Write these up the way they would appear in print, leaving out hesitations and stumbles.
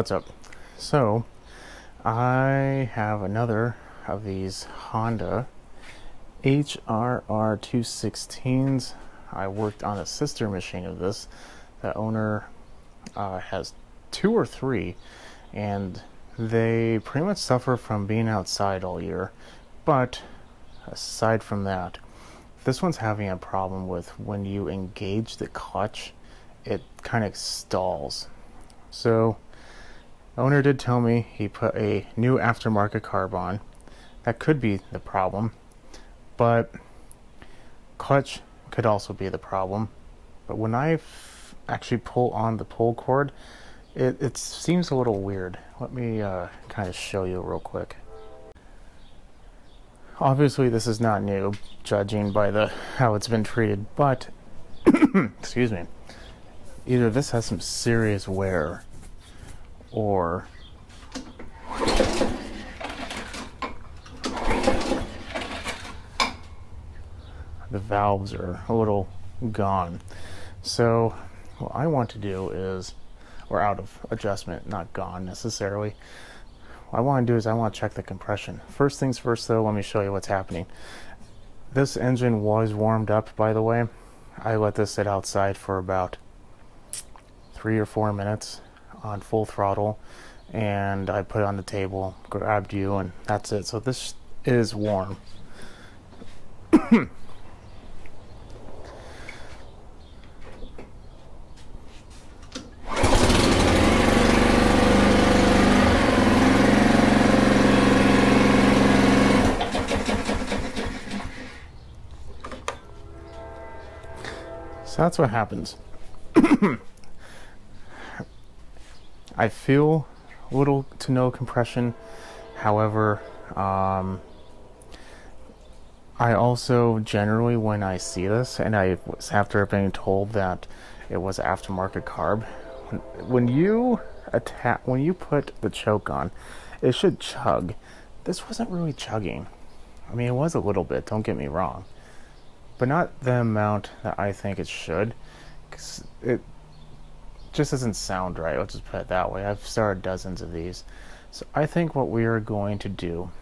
what's up? So I have another of these Honda HRR 216s. I worked on a sister machine of this. The owner has 2 or 3, and they pretty much suffer from being outside all year. But aside from that, this one's having a problem with when you engage the clutch, it kind of stalls. So the owner did tell me he put a new aftermarket carb on. That could be the problem, but clutch could also be the problem. But when I actually pull on the pull cord, it seems a little weird. Let me kind of show you real quick. Obviously this is not new, judging by how it's been treated, but excuse me, either this has some serious wear, or the valves are a little gone. So what I want to do is, or out of adjustment, not gone necessarily. What I want to do is I want to check the compression. First things first though, let me show you what's happening. This engine was warmed up, by the way. I let this sit outside for about 3 or 4 minutes on full throttle, and I put it on the table, grabbed you, and that's it. So this is warm. So that's what happens. I feel little to no compression. However, I also generally, when I see this, and I was after being told that it was aftermarket carb, when you put the choke on, it should chug. This wasn't really chugging. I mean, it was a little bit, don't get me wrong, but not the amount that I think it should, because it just doesn't sound right. Let's just put it that way. I've started dozens of these. So I think what we are going to do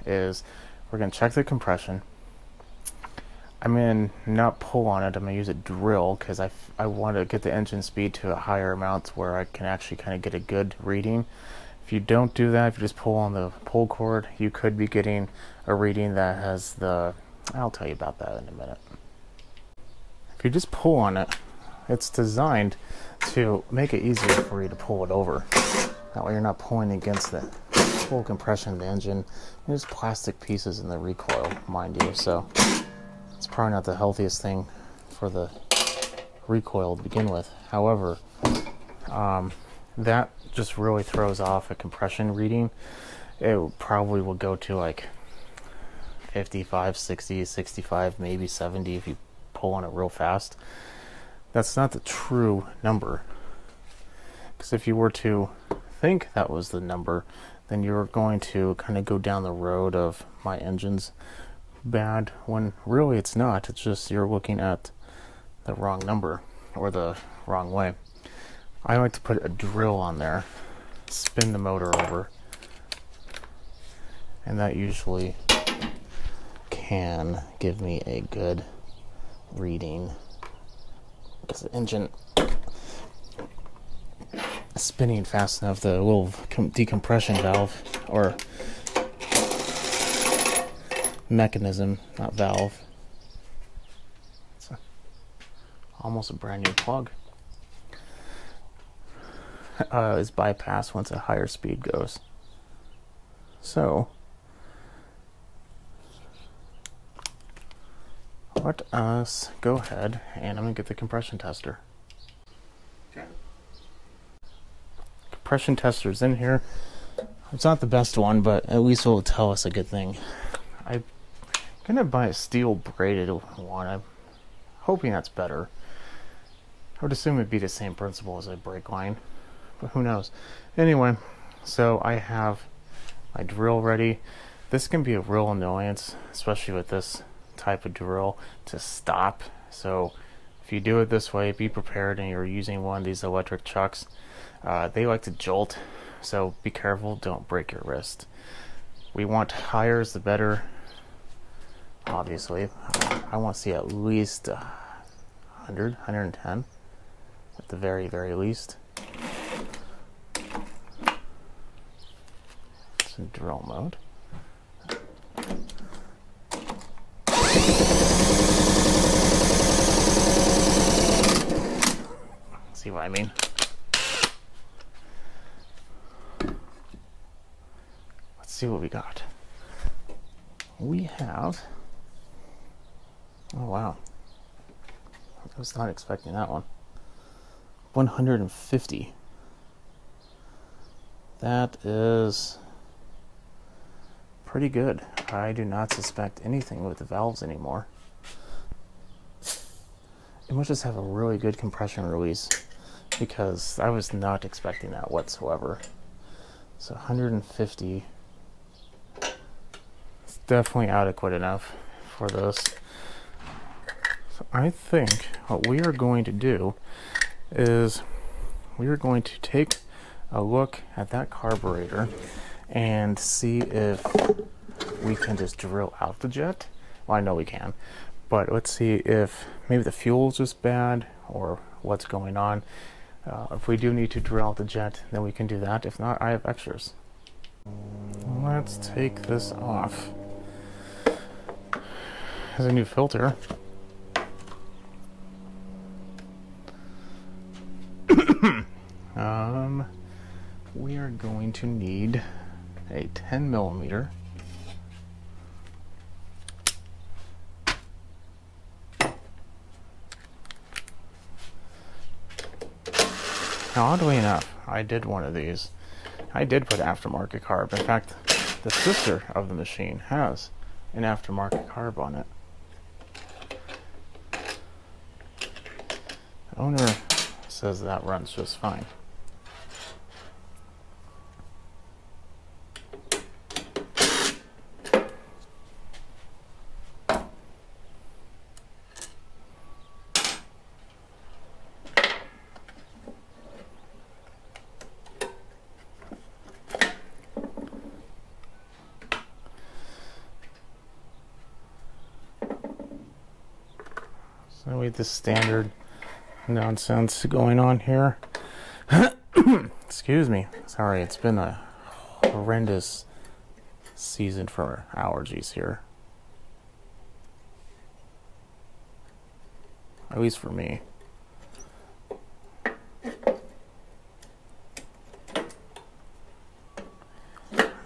is we're going to check the compression. I'm going to not pull on it. I'm going to use a drill, because I want to get the engine speed to a higher amount where I can actually kind of get a good reading. If you don't do that, if you just pull on the pull cord, you could be getting a reading that has the... I'll tell you about that in a minute. If you just pull on it, it's designed to make it easier for you to pull it over. That way you're not pulling against the full compression of the engine. There's plastic pieces in the recoil, mind you, so it's probably not the healthiest thing for the recoil to begin with. However, that just really throws off a compression reading. It probably will go to like 55, 60, 65, maybe 70 if you pull on it real fast. That's not the true number, because if you were to think that was the number, then you're going to kind of go down the road of my engine's bad, when really it's not. It's just you're looking at the wrong number, or the wrong way. I like to put a drill on there, spin the motor over, and that usually can give me a good reading, because the engine is spinning fast enough. The little decompression valve, or mechanism, not valve, it's almost a brand new plug, is bypassed once a higher speed goes. So let us go ahead, and I'm going to get the compression tester. Okay. Compression tester's in here. It's not the best one, but at least it will tell us a good thing. I'm going to buy a steel braided one. I'm hoping that's better. I would assume it'd be the same principle as a brake line, but who knows. Anyway, so I have my drill ready. This can be a real annoyance, especially with this type of drill, to stop. So If you do it this way, be prepared, and you're using one of these electric chucks. They like to jolt, so be careful, don't break your wrist. We want higher is the better, obviously. I want to see at least 100, 110 at the very, very least. It's in drill mode. See what I mean? Let's see what we got. We have, oh wow, I was not expecting that one. 150. That is pretty good. I do not suspect anything with the valves anymore. It must just have a really good compression release, because I was not expecting that whatsoever. So 150 is definitely adequate enough for this. So I think what we are going to do is we are going to take a look at that carburetor and see if we can just drill out the jet. Well, I know we can, but let's see if maybe the fuel's just bad or what's going on. If we do need to drill out the jet, then we can do that. If not, I have extras. Let's take this off. Has a new filter. We are going to need a 10 millimeter. Now, oddly enough, I did one of these. I did put aftermarket carb. In fact, the sister of the machine has an aftermarket carb on it. The owner says that runs just fine. So we have this standard nonsense going on here. Excuse me. Sorry, it's been a horrendous season for allergies here. At least for me.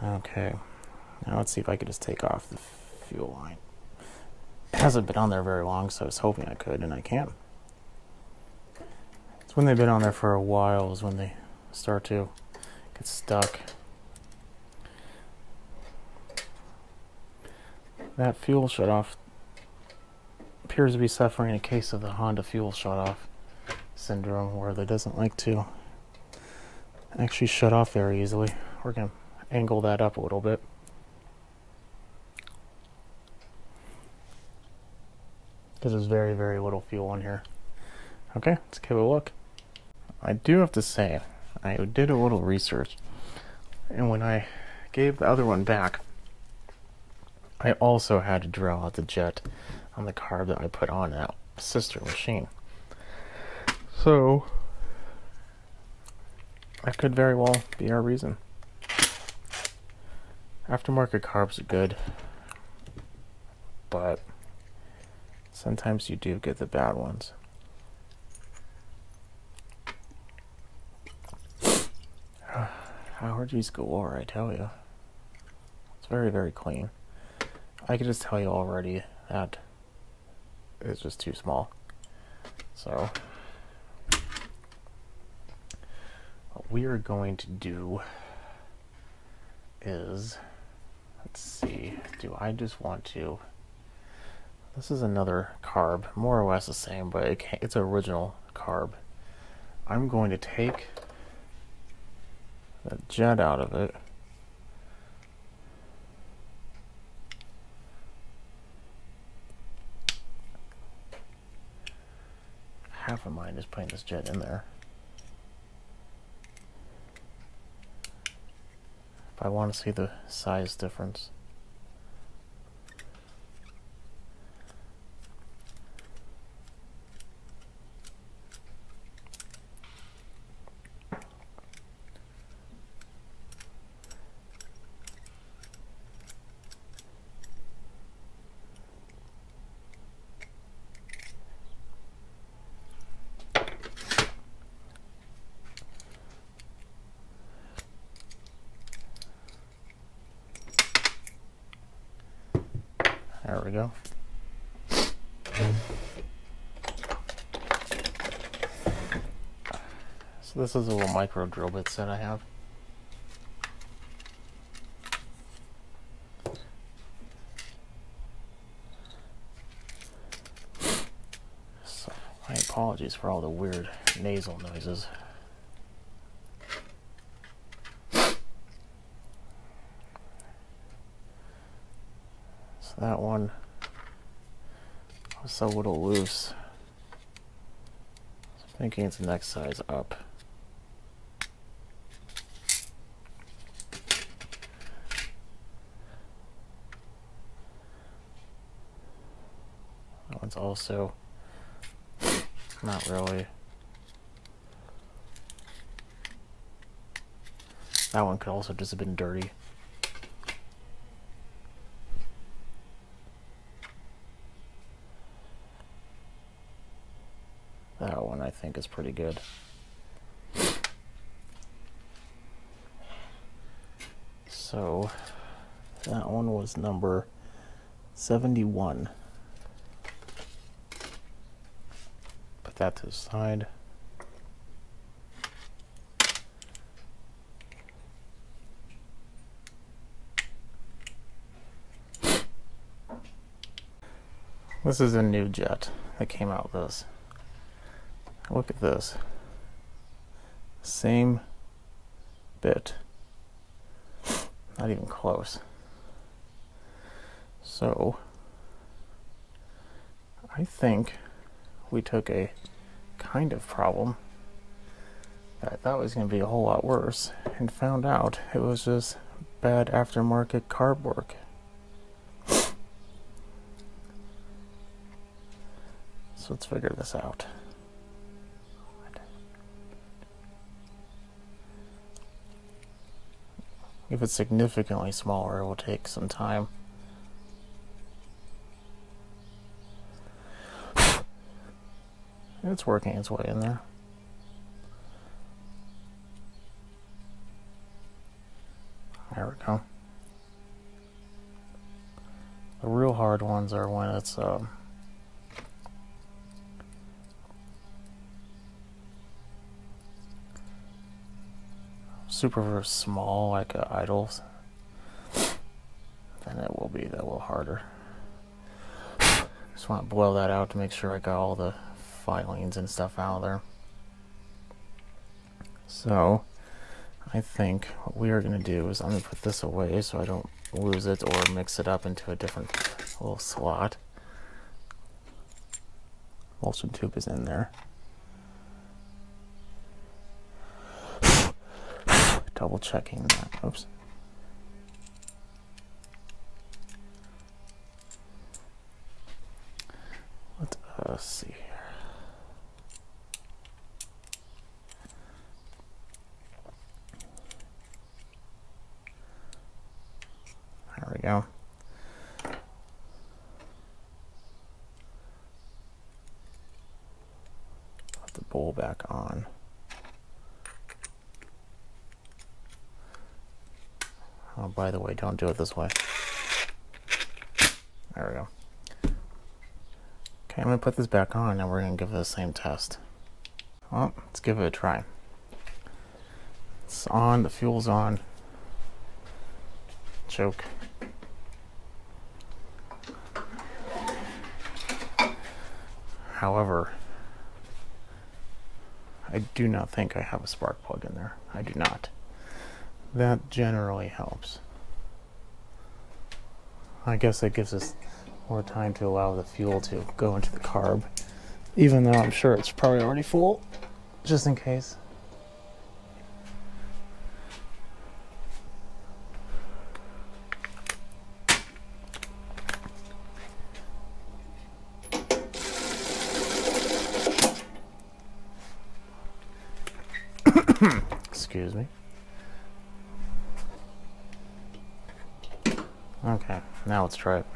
Okay. Now let's see if I could just take off the fuel line. It hasn't been on there very long, so I was hoping I could, and I can. It's when they've been on there for a while is when they start to get stuck. That fuel shut-off appears to be suffering a case of the Honda fuel shut-off syndrome, where it doesn't like to actually shut off very easily. We're going to angle that up a little bit. Because there's very, very little fuel in here. Okay, let's give it a look. I do have to say, I did a little research, and when I gave the other one back, I also had to drill out the jet on the carb that I put on that sister machine. So, that could very well be our reason. Aftermarket carbs are good, but sometimes you do get the bad ones. Allergies galore, I tell you. It's very, very clean. I can just tell you already that it's just too small. So, what we are going to do is, let's see, do I just want to, this is another carb, more or less the same, but it's original carb. I'm going to take the jet out of it. half of mine is putting this jet in there. If I want to see the size difference. There we go. So this is a little micro drill bit set I have. So my apologies for all the weird nasal noises. That one was so little loose. So I'm thinking it's the next size up. That one's also not really. That one could also just have been dirty. That one I think is pretty good. So that one was number 71. Put that to the side. This is a new jet that came out with this. Look at this. Same bit. Not even close. So, I think we took a kind of problem that I thought was going to be a whole lot worse and found out it was just bad aftermarket carb work. So let's figure this out. If it's significantly smaller, it will take some time. It's working its way in there. There we go. The real hard ones are when it's super small, like idles, then it will be a little harder. Just want to blow that out to make sure I got all the filings and stuff out of there. So I think what we are going to do is I'm going to put this away so I don't lose it or mix it up into a different little slot. Emulsion tube is in there. Double checking that. Oops. Let's see here. There we go. Put the bowl back on. Oh, by the way, don't do it this way. There we go. Okay, I'm going to put this back on and we're going to give it the same test. Well, let's give it a try. It's on, the fuel's on. Choke. However, I do not think I have a spark plug in there. I do not. That generally helps. I guess it gives us more time to allow the fuel to go into the carb even though I'm sure it's probably already full, just in case. Excuse me. Okay, now let's try it.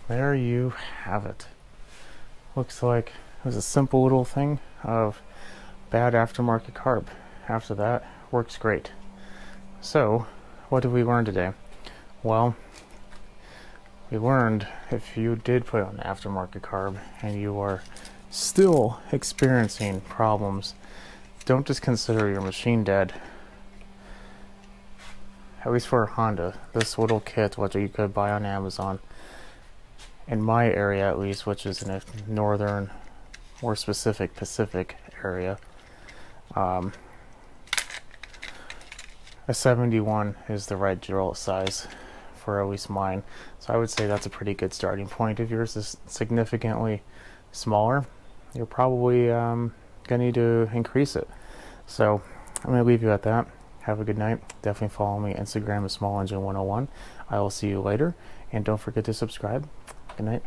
There you have it. Looks like it was a simple little thing of bad aftermarket carb. After that, works great. So, what did we learn today? Well, we learned if you did put on aftermarket carb and you are still experiencing problems, don't just consider your machine dead. At least for a Honda, this little kit, which you could buy on Amazon, in my area at least, which is in a northern, more specific Pacific area, a 71 is the right drill size for at least mine. So I would say that's a pretty good starting point. If yours is significantly smaller, you're probably going to need to increase it. So I'm going to leave you at that. Have a good night. Definitely follow me on Instagram at SmallEngine101. I will see you later. And don't forget to subscribe. Good night.